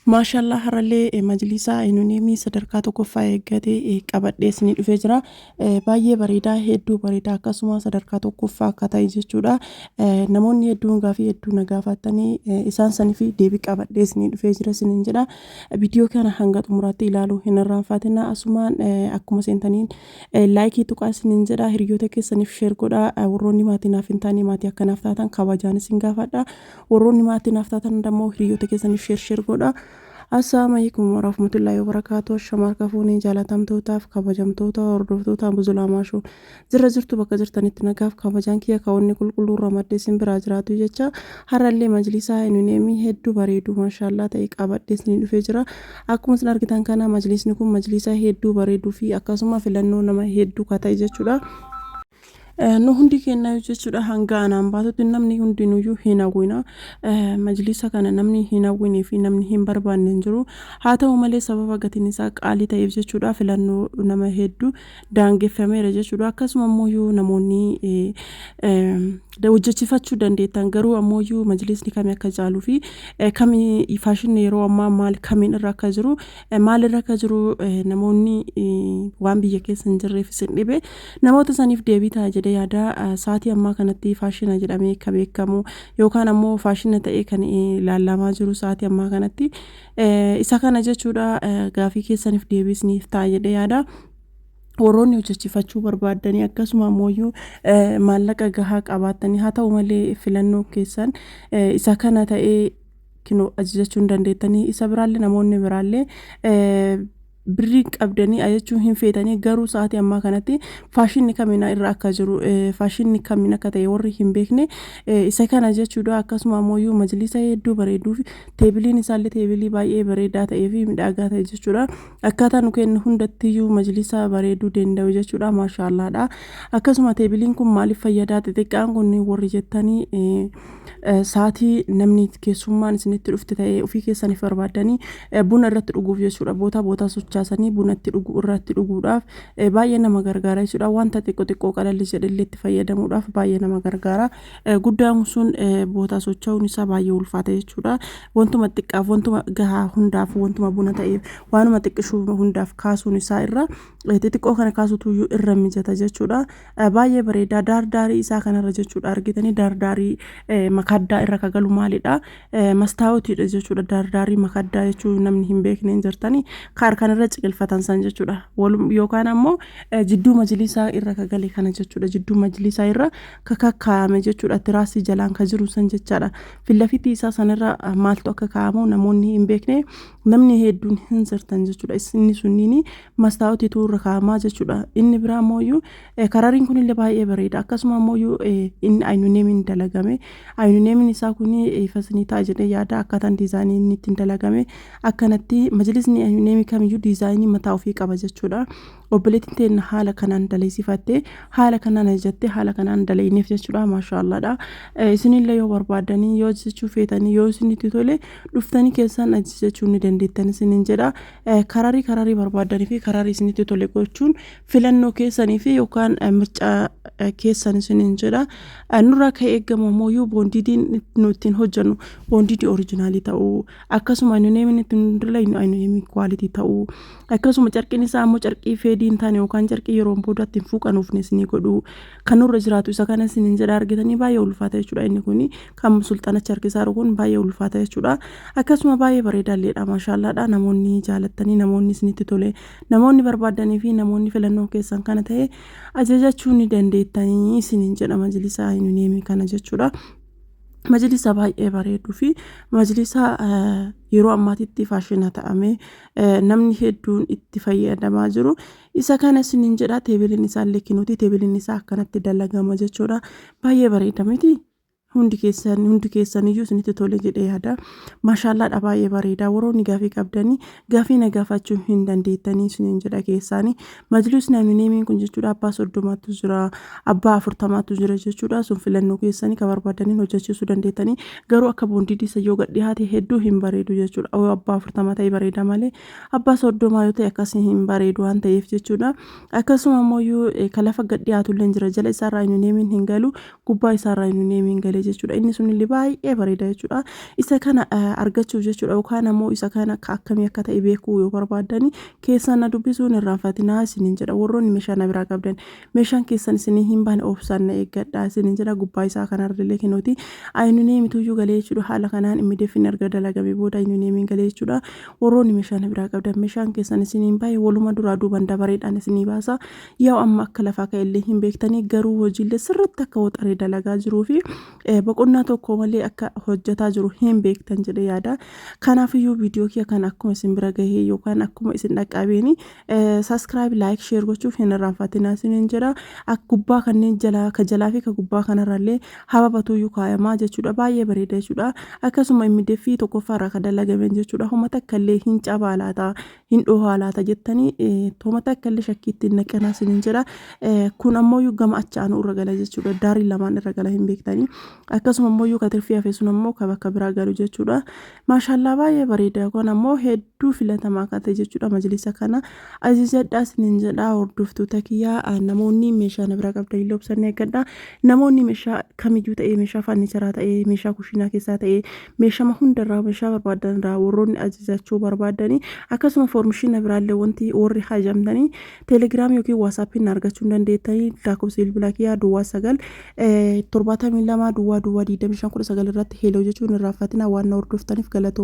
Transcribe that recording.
Maashaallah harallee majlisaa nuuni sadarkaa tokkoffaa eeggate qabadhee isinii dhufee jira. Baay'ee bareedaa hedduu bareedaa akkasuma sadarkaa tokkoffaa akka ta'e jechuudha. Namoonni hedduun gaafii hedduu na gaafatanii isaan sanii fi deebii qabadhee isinii dhufee jira isiniin jedha. Viidiyoo kana hanga xumuraatti ilaaluu hin irraanfatinaa. Asumaan akkuma seentaniin laayikii tuqaa isiniin jedha. Hiriyoota keessaniif sheer godhaa. Warroonni maatii naaf hin taane maatii akkanaaf taatan kabajaan isin gaafadha. Warroonni maatii naaf taatan immoo hiriyoota keessaniif sheer godhaa. Assalamualaikum warahmatullahi wabarakatuh. Shamarka fuunii jaalatamtootaaf kabajamtoota hordoftoota buzulaamaa jirra jirtu bakka jirtanitti nagaaf kabajaan kiyya kaawwanni qulqulluu ramaddee isin biraa jiraatu jecha harallee majlisaa nuuneemii hedduu bareedu maashaallah ta'e qabadhee isin dhufee jira. Akkuma isin argitan kana majlisni kun majlisaa hedduu bareeduu fi akkasuma filannoo nama hedduu ka ta'e jechuudha. Nu hundi kenna jechuudha hanga anaan baatutti namni hundinuyyuu hin hawwina. Majlisa kana namni hin hawwinee fi namni hin barbaanne hin jiru. Haa ta'u malee sababa gatiin isaa qaalii ta'eef jechuudha filannoo nama hedduu daangeffameera jechuudha. Akkasuma ammoo namoonni hojjechifachuu dandeettan garuu ammoo majlisni kami akka jaaluu fi kami faashinii yeroo ammaa maal kamiin irra akka jiru maal irra akka jiru namoonni waan biyya keessa hin jirreef isin dhibe namoota saniif deebii ta'a jedhee yaada. Saatii ammaa kanatti faashina jedhamee kan beekamu yookaan ammoo faashina ta'ee kan ilaalamaa jiru saatii ammaa kanatti isa kana jechuudha. Gaafii keessaniif deebii isiniif ta'a jedhee yaada. Warroonni hojjechifachuu barbaadanii akkasuma ammoo maallaqa gahaa qabaatanii haa ta'u malee filannoo keessan isa kana ta'ee kinoo ajajachuun dandeettanii isa biraallee namoonni biraallee birrii qabdanii ajajachuu hin feetanii garuu sa'aatii ammaa kanatti faashinni kamiin irra akka jiru faashinni kamiin akka ta'e warri hin beekne isa kana jechuudha. Akkasuma ammoo majlisa hedduu bareeduu fi teebiliin isaallee teebilii baay'ee bareedaa ta'ee fi midhagaa ta'e jechuudha. Akkaataa nu kennu hundattiyyuu majlisa bareeduu danda'u jechuudha maashaallaadha. Akkasuma teebiliin kun maaliif fayyadaa xixiqqaan kun warri jettanii sa'aatii namni keessummaan isinitti dhufte ta'e ofii keessaniif barbaadanii buna irratti dhuguuf jechuudha. Boota sochaasanii bunatti dhuguu irratti dhuguudhaaf baay'ee nama gargaara jechuudha. Wanta xiqqoo qalalli jedhillee itti fayyadamuudhaaf baay'ee nama gargaara. Guddaan sun boota socho'uun isaa baay'ee ulfaata jechuudha. Wantuma xiqqaaf wantuma gahaa hundaaf wantuma buna ta'eef waanuma xiqqishuu hundaaf kaasuun isaa irra xixiqqoo kana kaasutu irra mijata jechuudha. Baay'ee bareeda daardaarii isaa kanarra jechuudha. Argitanii daardaarii makaddaa irra kagalu maalidha mastaawotiidha jechuudha. Daardaarii makaddaa jechuun namni hin beekne hin jirtanii kaar kanarra ciqilfatan san jechuudha. Yookaan ammoo jidduu majlisaa irra kagale kana jechuudha. Jidduu majlisaa irra kakkaa'ame jechuudha. Tiraasii jalaan ka jiru san jechaadha. Filafitii isaa sanirra maaltu akka kaa'amu namoonni hin beekne namni hedduun hin jirtan jechuudha. Inni sunniin mastaawotiitu irra kaa'amaa jechuudha. Inni biraa ammoo karariin kunillee baay'ee bareeda. Akkasuma ammoo inni aynuneemiin dalagame aynuneemiin isaa kun ifasni ta'a jedhee yaada. Akkaataan diizaayinii inni ittiin dalagame akkanatti majlisni aynuneemii kamiyyuu diizaayinii mataa ofii qaba jechuudha. Obboleettiin teenya haala kanaan daleessifattee haala kanaan ajajattee haala kanaan dalayneef jechuudha maashaallaadha. Isinillee yoo barbaadanii yoo ajajachuu feetanii yoo isinitti tole dhuftanii keessan ajajachuu ni dandeettan isiniin jedha. Kararii barbaadanii fi kararii isinitti tole gochuun filannoo keessanii fi yookaan mircaa keessan isiniin jedha. Nurraa ka eegamu ammoo boondiidiin nuti hojjennu boondiidii oriijinaalii ta'uu akkasuma aynuneemiin ittiin dirlaynu aynuneemii kwaalitii ta'uu akkasuma carqiin isaa ammoo carqii feediin taane yookaan carqii yeroo boodatti hin fuuqanuufne isinii godhu kan nurra jiraatu isa kana isiniin jedha. Argitanii baay'ee ulfaata jechuudha. Inni kun kan sulxaanachi harkisaa kun baay'ee ulfaata jechuudha. Akkasuma baay'ee bareedaalleedha maashaallaadha. Namoonni jaalattanii namoonni isinitti tole namoonni barbaadanii fi namoonni filannoo keessan kana ta'e ajajachuu ni dandeettanii isiniin jedha majlisa aynuneemii kana jechuudha. Majlisa baay'ee bareeduu fi majlisa yeroo ammaatitti faashina ta'ame namni hedduun itti fayyadamaa jiru. Isa kana isiniin jedha. Teebiliin isaa illee kinuuti teebiliin isaa akkanatti dalagama jechuudha. Baay'ee bareeda miti. Hundi keessan iyyuu isinitti tole jedhee yaada. Maashaallaadha baay'ee bareeda. Warroonni gaafii qabdanii gaafii na gaafachuu hin dandeettanii isiniin jedha keessaanii. Majlisni aynuneemiin kun jechuudha abbaa 30tu jira abbaa 40tu jira jechuudha. Sun filannoo keessanii ka barbaadaniin hojjechiisuu dandeettanii garuu akka boondiidii isa yoo gadhiyaate hedduu hin bareedu jechuudha. Abbaa 40 ta'e bareeda malee abbaa 30 yoo ta'e akkasii hin bareedu waan ta'eef jechuudha. Akkasuma ammoo ka lafa gadhiyaatullee jira jala isaarraa aynuneemiin hin galu gubbaa isaarraa aynuneemiin galee jechuudha. Inni sun illee baay'ee bareeda jechuudha. Isa kana argachuuf jechuudha yookaan ammoo isa kana akkamii akka ta'e beekuu yoo barbaadani keessan na dubbisuun irraanfatinaa isiniin jedha. Warroonni meeshaa na biraa qabdan meeshaan keessan isinii hin baane obsaan na eeggadha isiniin jedha. Gubbaa isaa kanarrillee kennuuti ayinunee mituyyuu galee jechuudha. Haala kanaan immideeffin erga dalagamee booda ayinunee min galee jechuudha. Warroonni meeshaa na biraa qabdan meeshaan keessan isinii hin baane waluma duraa duuban dabareedhaan isinii baasa. Yoo amma akka lafaa ka'ellee hin beektanii garuu hojiilee sirriitti akka waxaree dalagaa jiruu fi boqonnaa tokko malee akka hojjetaa jiru hin beektan jedhee yaada. Kanaafiyyuu viidiyoo kiyya kan akkuma isin bira gahee yookaan akkuma isin dhaqqabeeni subscribe like share gochuuf hin irraanfatinaa isiniin jedha. Akka gubbaa kanneen jalaa fi gubbaa kanarrallee hababatuyyuu kaayamaa jechuudha. Baay'ee bareeda jechuudha. Akkasuma immideeffii tokkoffaarraa kan dalagameen jechuudha. Homata akkallee hin cabaa laata hin dhohaa laata jettanii homata akkallee shakkiitti hin naqanaa isiniin jedha. Kun ammoo gama achaanuu irra gala jechuudha. Daarii lamaan irra gala hin beektanii. Akkasuma ammoo katirfii hafe sun ammoo bakka biraa galu jechuudha. Maashaallah baay'ee bareeda kun ammoo hedduu filatamaa kan ta'e jechuudha. Majlisa kana ajajadhaa isiniin jedha. Hordoftoota kiyyaa namoonni meeshaa na bira qabdan illee obsanii eeggadha. Namoonni meeshaa kamiyyuu ta'ee meeshaa farniicharaa ta'ee meeshaa kushiinaa keessaa ta'ee meeshaa hundarraa meeshaa barbaadanirraa warroonni ajajachuu barbaadanii akkasuma foormishiina biraallee wanti warri hajamtanii teelegiraamii yookiin waasaappiin argachuu dandeettanii lakkoofsa bilbilaa kiyyaa duwwaa 9 72 duwwaa 25 19 irratti heeloo jechuun irraanfatina waan hordoftaniif galatoo.